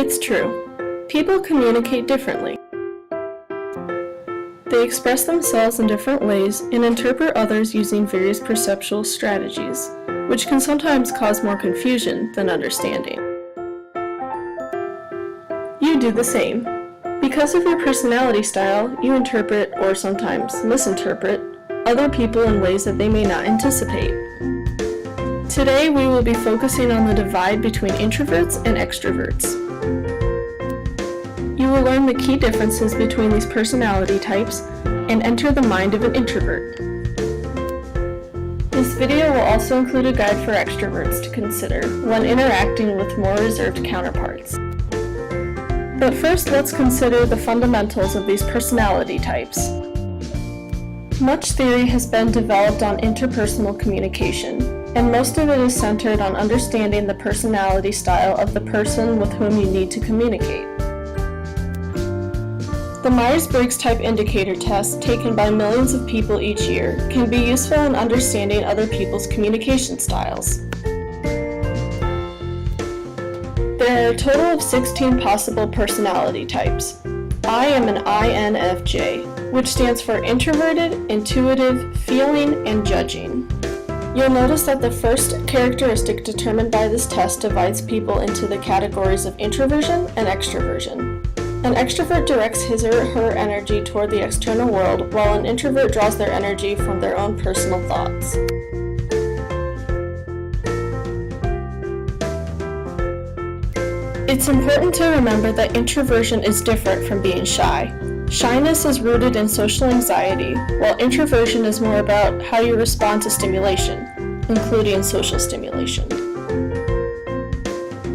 It's true. People communicate differently. They express themselves in different ways and interpret others using various perceptual strategies, which can sometimes cause more confusion than understanding. You do the same. Because of your personality style, you interpret, or sometimes misinterpret, other people in ways that they may not anticipate. Today we will be focusing on the divide between introverts and extroverts. You will learn the key differences between these personality types and enter the mind of an introvert. This video will also include a guide for extroverts to consider when interacting with more reserved counterparts. But first, let's consider the fundamentals of these personality types. Much theory has been developed on interpersonal communication, and most of it is centered on understanding the personality style of the person with whom you need to communicate. The Myers-Briggs Type Indicator test, taken by millions of people each year, can be useful in understanding other people's communication styles. There are a total of 16 possible personality types. I am an INFJ, which stands for Introverted, Intuitive, Feeling, and Judging. You'll notice that the first characteristic determined by this test divides people into the categories of introversion and extroversion. An extrovert directs his or her energy toward the external world, while an introvert draws their energy from their own personal thoughts. It's important to remember that introversion is different from being shy. Shyness is rooted in social anxiety, while introversion is more about how you respond to stimulation, including social stimulation.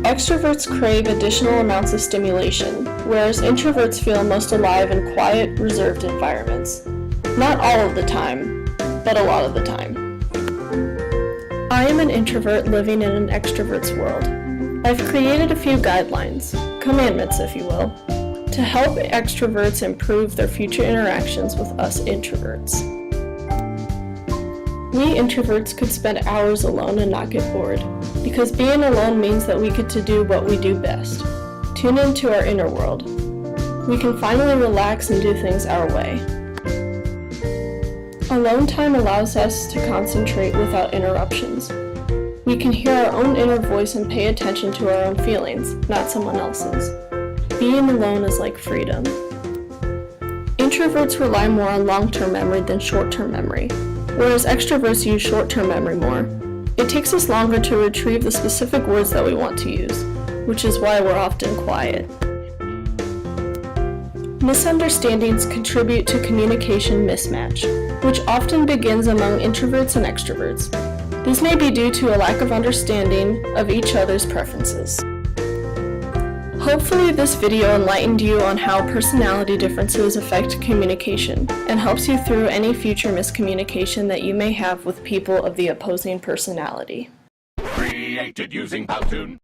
Extroverts crave additional amounts of stimulation, whereas introverts feel most alive in quiet, reserved environments. Not all of the time, but a lot of the time. I am an introvert living in an extrovert's world. I've created a few guidelines, commandments if you will, to help extroverts improve their future interactions with us introverts. We introverts could spend hours alone and not get bored, because being alone means that we get to do what we do best, tune into our inner world. We can finally relax and do things our way. Alone time allows us to concentrate without interruptions. We can hear our own inner voice and pay attention to our own feelings, not someone else's. Being alone is like freedom. Introverts rely more on long-term memory than short-term memory, whereas extroverts use short-term memory more. It takes us longer to retrieve the specific words that we want to use, which is why we're often quiet. Misunderstandings contribute to communication mismatch, which often begins among introverts and extroverts. This may be due to a lack of understanding of each other's preferences. Hopefully this video enlightened you on how personality differences affect communication and helps you through any future miscommunication that you may have with people of the opposing personality. Created using Powtoon.